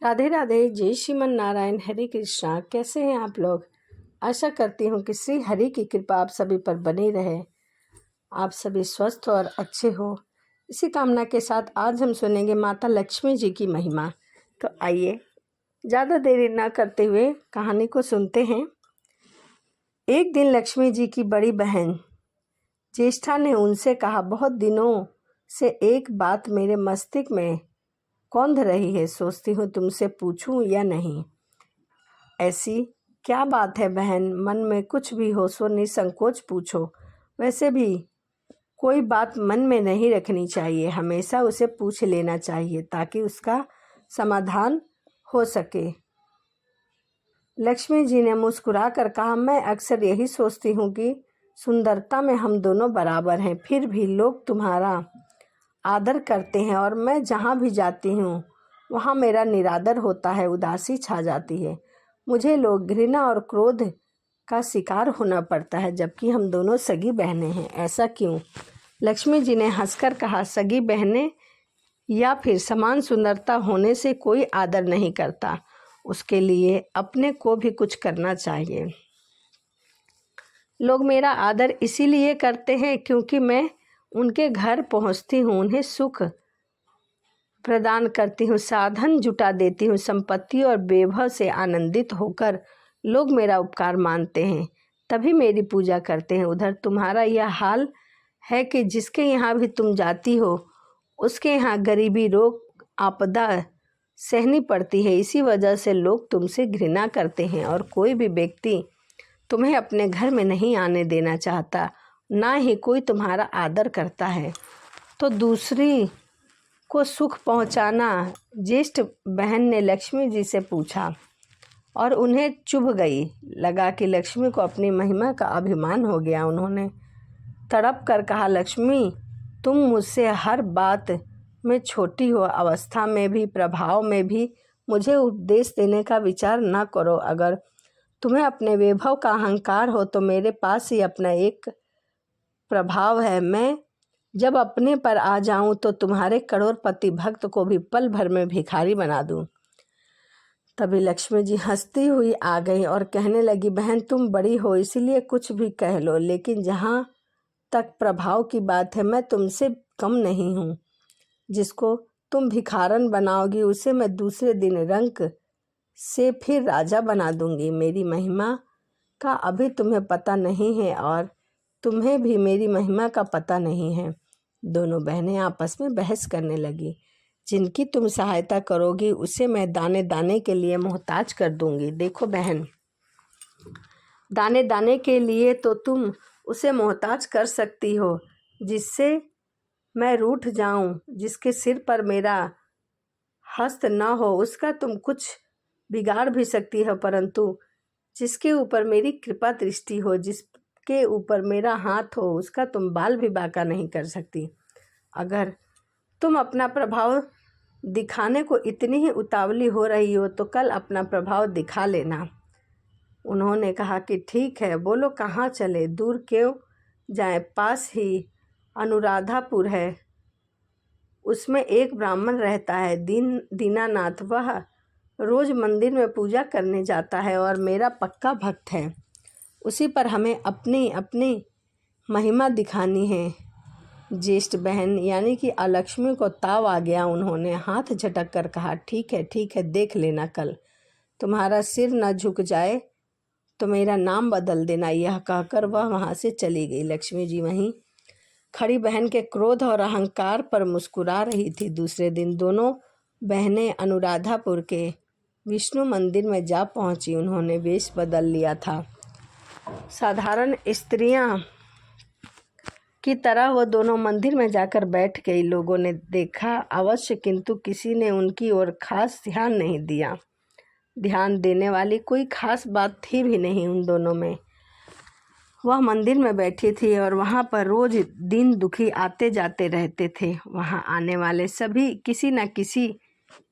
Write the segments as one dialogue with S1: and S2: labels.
S1: राधे राधे, जय श्रीमन नारायण, हरे कृष्णा। कैसे हैं आप लोग? आशा करती हूँ कि श्री हरि की कृपा आप सभी पर बनी रहे, आप सभी स्वस्थ और अच्छे हो। इसी कामना के साथ आज हम सुनेंगे माता लक्ष्मी जी की महिमा। तो आइए ज़्यादा देरी ना करते हुए कहानी को सुनते हैं। एक दिन लक्ष्मी जी की बड़ी बहन ज्येष्ठा ने उनसे कहा, बहुत दिनों से एक बात मेरे मस्तिष्क में कौंध रही है, सोचती हूँ तुमसे पूछूं या नहीं। ऐसी क्या बात है बहन? मन में कुछ भी हो सो निसंकोच पूछो। वैसे भी कोई बात मन में नहीं रखनी चाहिए, हमेशा उसे पूछ लेना चाहिए ताकि उसका समाधान हो सके। लक्ष्मी जी ने मुस्कुराकर कहा, मैं अक्सर यही सोचती हूँ कि सुंदरता में हम दोनों बराबर हैं, फिर भी लोग तुम्हारा आदर करते हैं और मैं जहाँ भी जाती हूँ वहाँ मेरा निरादर होता है, उदासी छा जाती है। मुझे लोग घृणा और क्रोध का शिकार होना पड़ता है, जबकि हम दोनों सगी बहनें हैं। ऐसा क्यों? लक्ष्मी जी ने हंसकर कहा, सगी बहनें या फिर समान सुंदरता होने से कोई आदर नहीं करता, उसके लिए अपने को भी कुछ करना चाहिए। लोग मेरा आदर इसीलिए करते हैं क्योंकि मैं उनके घर पहुंचती हूँ, उन्हें सुख प्रदान करती हूँ, साधन जुटा देती हूँ, संपत्ति और वैभव से आनंदित होकर लोग मेरा उपकार मानते हैं, तभी मेरी पूजा करते हैं। उधर तुम्हारा यह हाल है कि जिसके यहाँ भी तुम जाती हो उसके यहाँ गरीबी, रोग, आपदा सहनी पड़ती है। इसी वजह से लोग तुमसे घृणा करते हैं और कोई भी व्यक्ति तुम्हें अपने घर में नहीं आने देना चाहता, ना ही कोई तुम्हारा आदर करता है। तो दूसरी को सुख पहुंचाना? ज्येष्ठ बहन ने लक्ष्मी जी से पूछा और उन्हें चुभ गई। लगा कि लक्ष्मी को अपनी महिमा का अभिमान हो गया। उन्होंने तड़प कर कहा, लक्ष्मी तुम मुझसे हर बात में छोटी हो, अवस्था में भी, प्रभाव में भी मुझे उपदेश देने का विचार न करो। अगर तुम्हें अपने वैभव का अहंकार हो तो मेरे पास ही अपना एक प्रभाव है। मैं जब अपने पर आ जाऊं तो तुम्हारे करोड़पति भक्त को भी पल भर में भिखारी बना दूं। तभी लक्ष्मी जी हंसती हुई आ गई और कहने लगी, बहन तुम बड़ी हो इसीलिए कुछ भी कह लो, लेकिन जहाँ तक प्रभाव की बात है मैं तुमसे कम नहीं हूँ। जिसको तुम भिखारन बनाओगी उसे मैं दूसरे दिन रंक से फिर राजा बना दूंगी। मेरी महिमा का अभी तुम्हें पता नहीं है और तुम्हें भी मेरी महिमा का पता नहीं है। दोनों बहनें आपस में बहस करने लगी। जिनकी तुम सहायता करोगी उसे मैं दाने दाने के लिए मोहताज कर दूंगी। देखो बहन, दाने दाने के लिए तो तुम उसे मोहताज कर सकती हो, जिससे मैं रूठ जाऊं, जिसके सिर पर मेरा हस्त न हो उसका तुम कुछ बिगाड़ भी सकती हो, परंतु जिसके ऊपर मेरी कृपा दृष्टि हो, जिसके ऊपर मेरा हाथ हो, उसका तुम बाल भी बांका नहीं कर सकती। अगर तुम अपना प्रभाव दिखाने को इतनी ही उतावली हो रही हो तो कल अपना प्रभाव दिखा लेना। उन्होंने कहा कि ठीक है, बोलो कहाँ चले? दूर क्यों जाएं, पास ही अनुराधापुर है, उसमें एक ब्राह्मण रहता है, दीनानाथ। वह रोज मंदिर में पूजा करने जाता है और मेरा पक्का भक्त है। उसी पर हमें अपनी अपनी महिमा दिखानी है। ज्येष्ठ बहन यानी कि अलक्ष्मी को ताव आ गया। उन्होंने हाथ झटक कर कहा, ठीक है, देख लेना, कल तुम्हारा सिर न झुक जाए तो मेरा नाम बदल देना। यह कहकर वह वहाँ से चली गई। लक्ष्मी जी वहीं खड़ी बहन के क्रोध और अहंकार पर मुस्कुरा रही थी। दूसरे दिन दोनों बहनें अनुराधापुर के विष्णु मंदिर में जा पहुंची। उन्होंने वेश बदल लिया था। साधारण स्त्रियां की तरह वो दोनों मंदिर में जाकर बैठ गई। लोगों ने देखा अवश्य, किंतु किसी ने उनकी ओर खास ध्यान नहीं दिया। ध्यान देने वाली कोई खास बात थी भी नहीं उन दोनों में। वह मंदिर में बैठी थी और वहाँ पर रोज दीन दुखी आते जाते रहते थे। वहाँ आने वाले सभी किसी न किसी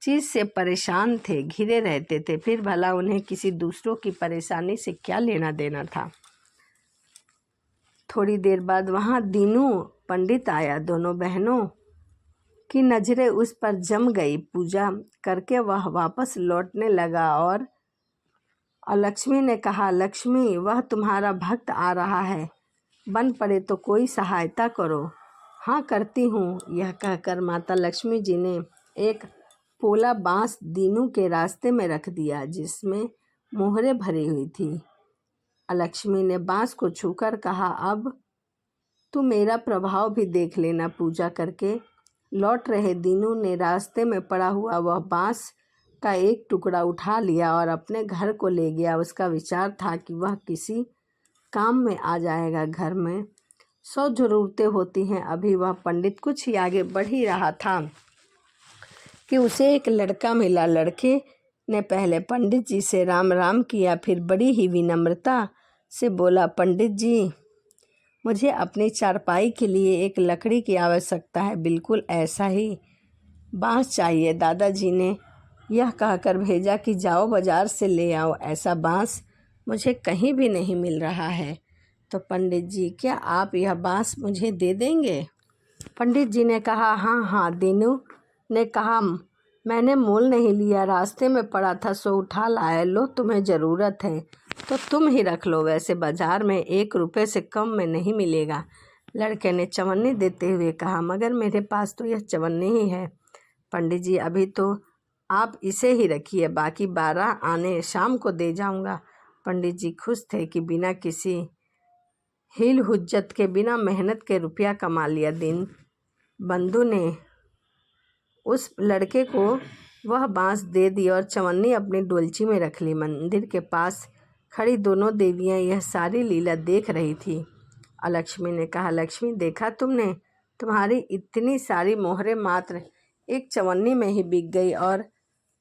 S1: चीज़ से परेशान थे, घिरे रहते थे। फिर भला उन्हें किसी दूसरों की परेशानी से क्या लेना देना था। थोड़ी देर बाद वहाँ दीनू पंडित आया। दोनों बहनों की नज़रें उस पर जम गई। पूजा करके वह वापस लौटने लगा और लक्ष्मी ने कहा, लक्ष्मी, वह तुम्हारा भक्त आ रहा है, बन पड़े तो कोई सहायता करो। हाँ, करती हूँ। यह कहकर माता लक्ष्मी जी ने एक पोला बांस दीनू के रास्ते में रख दिया जिसमें मोहरे भरी हुई थी। लक्ष्मी ने बांस को छूकर कहा, अब तू मेरा प्रभाव भी देख लेना। पूजा करके लौट रहे दीनू ने रास्ते में पड़ा हुआ वह बांस का एक टुकड़ा उठा लिया और अपने घर को ले गया। उसका विचार था कि वह किसी काम में आ जाएगा। घर में 100 ज़रूरतें होती हैं। अभी वह पंडित कुछ ही आगे बढ़ ही रहा था कि उसे एक लड़का मिला। लड़के ने पहले पंडित जी से राम राम किया, फिर बड़ी ही विनम्रता से बोला, पंडित जी, मुझे अपनी चारपाई के लिए एक लकड़ी की आवश्यकता है, बिल्कुल ऐसा ही बांस चाहिए। दादाजी ने यह कहकर भेजा कि जाओ बाजार से ले आओ, ऐसा बांस मुझे कहीं भी नहीं मिल रहा है। तो पंडित जी, क्या आप यह बांस मुझे दे देंगे? पंडित जी ने कहा, हाँ हाँ। दीनू ने कहा, मैंने मोल नहीं लिया, रास्ते में पड़ा था सो उठा लाया। लो, तुम्हें ज़रूरत है तो तुम ही रख लो, वैसे बाजार में 1 रुपये से कम में नहीं मिलेगा। लड़के ने चवन्नी देते हुए कहा, मगर मेरे पास तो यह चवन्नी ही है। पंडित जी, अभी तो आप इसे ही रखिए, बाकी 12 आने शाम को दे जाऊंगा। पंडित जी खुश थे कि बिना किसी हील हुज्जत के, बिना मेहनत के रुपया कमा लिया। दिन बंधु ने उस लड़के को वह बांस दे दी और चवन्नी अपनी डोलची में रख ली। मंदिर के पास खड़ी दोनों देवियां यह सारी लीला देख रही थी। लक्ष्मी ने कहा, लक्ष्मी, देखा तुमने, तुम्हारी इतनी सारी मोहरें मात्र एक चवन्नी में ही बिक गई, और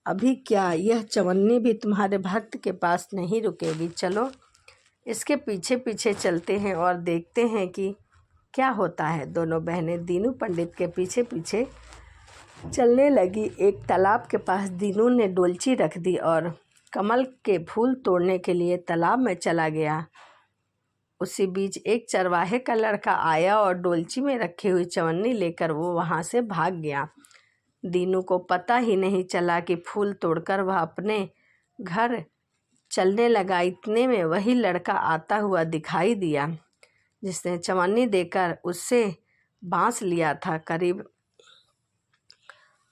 S1: अभी क्या यह चवन्नी भी तुम्हारे भक्त के पास नहीं रुकेगी। चलो इसके पीछे पीछे चलते हैं और देखते हैं कि क्या होता है। दोनों बहनें दीनू पंडित के पीछे पीछे चलने लगी। एक तालाब के पास दीनू ने डोलची रख दी और कमल के फूल तोड़ने के लिए तालाब में चला गया। उसी बीच एक चरवाहे का लड़का आया और डोलची में रखी हुई चवन्नी लेकर वो वहाँ से भाग गया। दीनू को पता ही नहीं चला कि फूल तोड़कर वह अपने घर चलने लगा। इतने में वही लड़का आता हुआ दिखाई दिया जिसने चवन्नी देकर उससे बांस लिया था।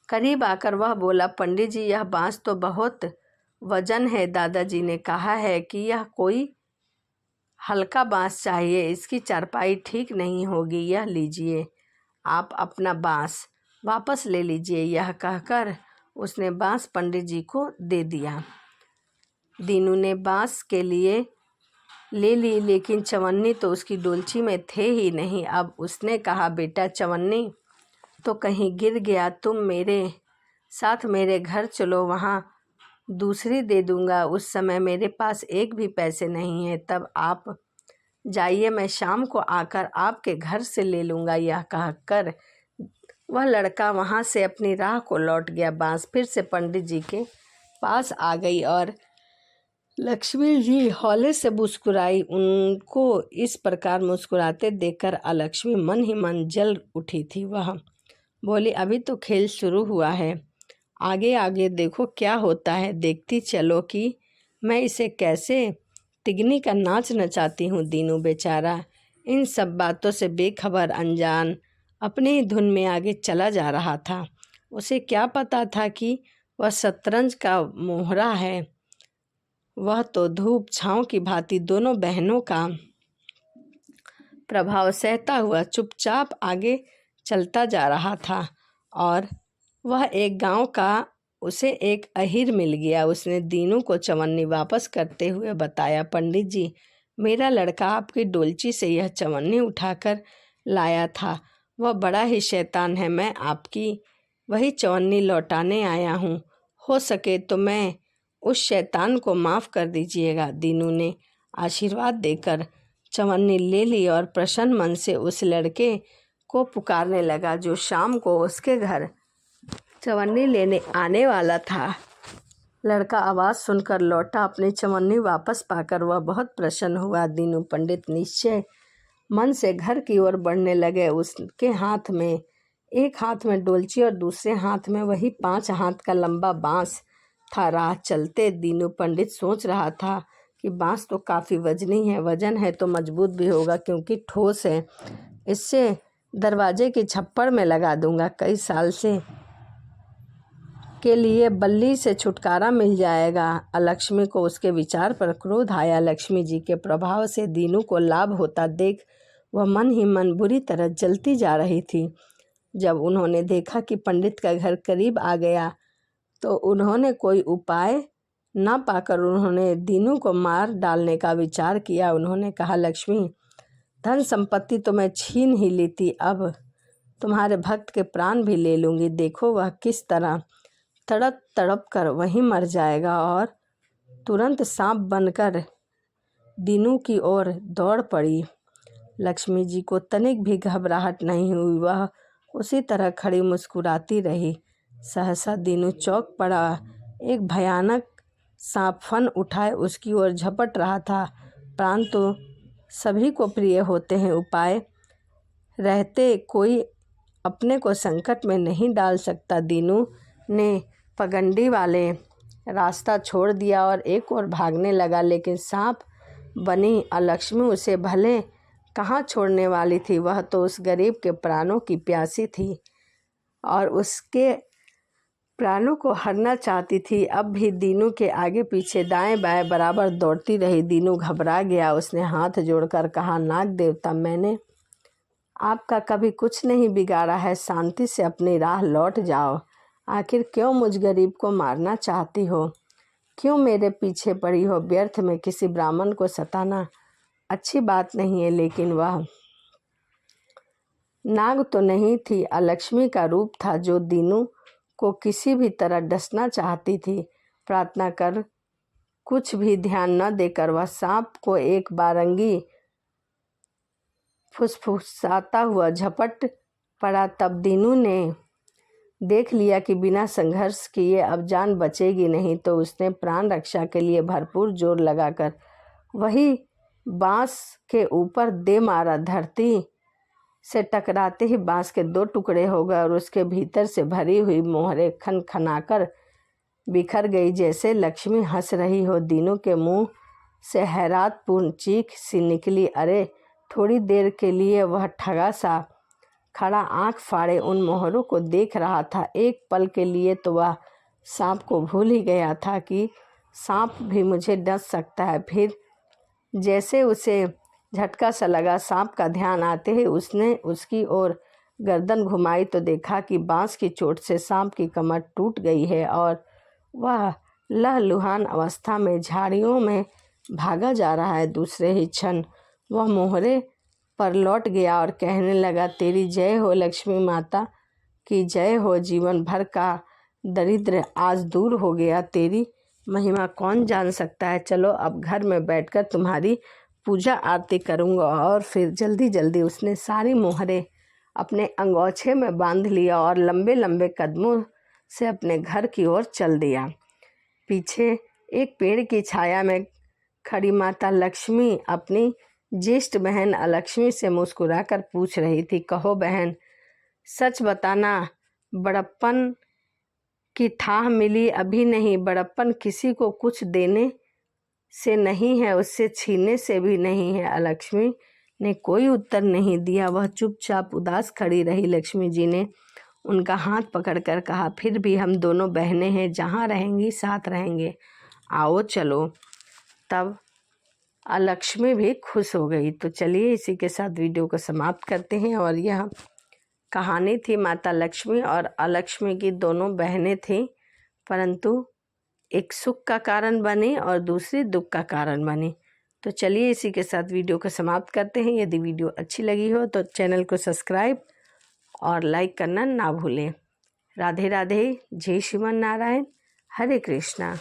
S1: करीब आकर वह बोला, पंडित जी, यह बांस तो बहुत वजन है। दादाजी ने कहा है कि यह कोई हल्का बांस चाहिए, इसकी चारपाई ठीक नहीं होगी। यह लीजिए, आप अपना बांस वापस ले लीजिए। यह कहकर उसने बांस पंडित जी को दे दिया। दीनू ने बांस के लिए ले ली, लेकिन चवन्नी तो उसकी डोलची में थे ही नहीं। अब उसने कहा, बेटा, चवन्नी तो कहीं गिर गया, तुम मेरे साथ मेरे घर चलो, वहाँ दूसरी दे दूँगा। उस समय मेरे पास एक भी पैसे नहीं है, तब आप जाइए, मैं शाम को आकर आपके घर से ले लूँगा। यह कहकर वह लड़का वहाँ से अपनी राह को लौट गया। बांस फिर से पंडित जी के पास आ गई और लक्ष्मी जी हौले से मुस्कुराई। उनको इस प्रकार मुस्कुराते देखकर लक्ष्मी मन ही मन जल उठी थी। वह बोली, अभी तो खेल शुरू हुआ है, आगे आगे देखो क्या होता है। देखती चलो कि मैं इसे कैसे तिगनी का नाच नचाती हूँ। दीनू बेचारा इन सब बातों से बेखबर, अनजान, अपने ही धुन में आगे चला जा रहा था। उसे क्या पता था कि वह शतरंज का मोहरा है। वह तो धूप छाँव की भांति दोनों बहनों का प्रभाव सहता हुआ चुपचाप आगे चलता जा रहा था। और वह एक गांव का उसे एक अहीर मिल गया। उसने दीनू को चवन्नी वापस करते हुए बताया, पंडित जी, मेरा लड़का आपकी डोलची से यह चवन्नी उठाकर लाया था। वह बड़ा ही शैतान है। मैं आपकी वही चवन्नी लौटाने आया हूँ। हो सके तो मैं उस शैतान को माफ़ कर दीजिएगा। दीनू ने आशीर्वाद देकर चवन्नी ले ली और प्रसन्न मन से उस लड़के को पुकारने लगा जो शाम को उसके घर चवन्नी लेने आने वाला था। लड़का आवाज़ सुनकर लौटा। अपनी चवन्नी वापस पाकर वह बहुत प्रसन्न हुआ। दीनू पंडित निश्चय मन से घर की ओर बढ़ने लगे। उसके हाथ में एक हाथ में डोलची और दूसरे हाथ में वही 5 हाथ का लंबा बांस था। राह चलते दीनू पंडित सोच रहा था कि बांस तो काफ़ी वजनी है, वजन है तो मजबूत भी होगा क्योंकि ठोस है। इससे दरवाजे की छप्पर में लगा दूंगा, कई साल से के लिए बल्ली से छुटकारा मिल जाएगा। अलक्ष्मी को उसके विचार पर क्रोध आया। लक्ष्मी जी के प्रभाव से दीनू को लाभ होता देख वह मन ही मन बुरी तरह जलती जा रही थी। जब उन्होंने देखा कि पंडित का घर करीब आ गया तो उन्होंने कोई उपाय न पाकर उन्होंने दीनू को मार डालने का विचार किया। उन्होंने कहा, लक्ष्मी, धन संपत्ति तो मैं छीन ही लेती, अब तुम्हारे भक्त के प्राण भी ले लूँगी। देखो वह किस तरह तड़प तड़प कर वहीं मर जाएगा। और तुरंत सांप बनकर दीनू की ओर दौड़ पड़ी। लक्ष्मी जी को तनिक भी घबराहट नहीं हुई, वह उसी तरह खड़ी मुस्कुराती रही। सहसा दीनू चौंक पड़ा। एक भयानक सांप फन उठाए उसकी ओर झपट रहा था। प्राण तो सभी को प्रिय होते हैं, उपाय रहते कोई अपने को संकट में नहीं डाल सकता। दीनू ने पगंडी वाले रास्ता छोड़ दिया और एक ओर भागने लगा, लेकिन सांप बनी अलक्ष्मी उसे भले कहाँ छोड़ने वाली थी। वह तो उस गरीब के प्राणों की प्यासी थी और उसके प्राणों को हरना चाहती थी। अब भी दीनू के आगे पीछे दाएं बाएं बराबर दौड़ती रही। दीनू घबरा गया। उसने हाथ जोड़कर कहा, नाग देवता, मैंने आपका कभी कुछ नहीं बिगाड़ा है, शांति से अपनी राह लौट जाओ। आखिर क्यों मुझ गरीब को मारना चाहती हो? क्यों मेरे पीछे पड़ी हो? व्यर्थ में किसी ब्राह्मण को सताना अच्छी बात नहीं है। लेकिन वह नाग तो नहीं थी, अलक्ष्मी का रूप था जो दीनू को किसी भी तरह डसना चाहती थी। प्रार्थना कर कुछ भी ध्यान न देकर वह सांप को एक बारंगी फुसफुसाता हुआ झपट पड़ा। तब दीनू ने देख लिया कि बिना संघर्ष किए अब जान बचेगी नहीं, तो उसने प्राण रक्षा के लिए भरपूर जोर लगाकर वही बांस के ऊपर दे मारा। धरती से टकराते ही बांस के 2 टुकड़े हो गए और उसके भीतर से भरी हुई मोहरें खनखनाकर बिखर गई, जैसे लक्ष्मी हंस रही हो। दीनू के मुंह से हैरातपूर्ण चीख सी निकली। अरे! थोड़ी देर के लिए वह ठगा सा खड़ा आंख फाड़े उन मोहरों को देख रहा था। एक पल के लिए तो वह सांप को भूल ही गया था कि सांप भी मुझे डस सकता है। फिर जैसे उसे झटका सा लगा, सांप का ध्यान आते ही उसने उसकी ओर गर्दन घुमाई तो देखा कि बांस की चोट से सांप की कमर टूट गई है और वह लहलुहान अवस्था में झाड़ियों में भागा जा रहा है। दूसरे ही क्षण वह मोहरे पर लौट गया और कहने लगा, तेरी जय हो लक्ष्मी माता की जय हो। जीवन भर का दरिद्र आज दूर हो गया, तेरी महिमा कौन जान सकता है। चलो अब घर में बैठकर तुम्हारी पूजा आरती करूँगा। और फिर जल्दी जल्दी उसने सारी मोहरें अपने अंगोछे में बांध लिया और लंबे लंबे कदमों से अपने घर की ओर चल दिया। पीछे एक पेड़ की छाया में खड़ी माता लक्ष्मी अपनी ज्येष्ठ बहन अलक्ष्मी से मुस्कुराकर पूछ रही थी, कहो बहन, सच बताना, बड़प्पन की थाह मिली अभी नहीं? बड़प्पन किसी को कुछ देने से नहीं है, उससे छीनने से भी नहीं है। अलक्ष्मी ने कोई उत्तर नहीं दिया, वह चुपचाप उदास खड़ी रही। लक्ष्मी जी ने उनका हाथ पकड़कर कहा, फिर भी हम दोनों बहनें हैं, जहाँ रहेंगी साथ रहेंगे, आओ चलो। तब अलक्ष्मी भी खुश हो गई। तो चलिए इसी के साथ वीडियो को समाप्त करते हैं। और यह कहानी थी माता लक्ष्मी और अलक्ष्मी की, दोनों बहनें थीं, परंतु एक सुख का कारण बनी और दूसरी दुख का कारण बनी। तो चलिए इसी के साथ वीडियो को समाप्त करते हैं। यदि वीडियो अच्छी लगी हो तो चैनल को सब्सक्राइब और लाइक करना ना भूलें। राधे राधे। जय श्रीमन नारायण। हरे कृष्णा।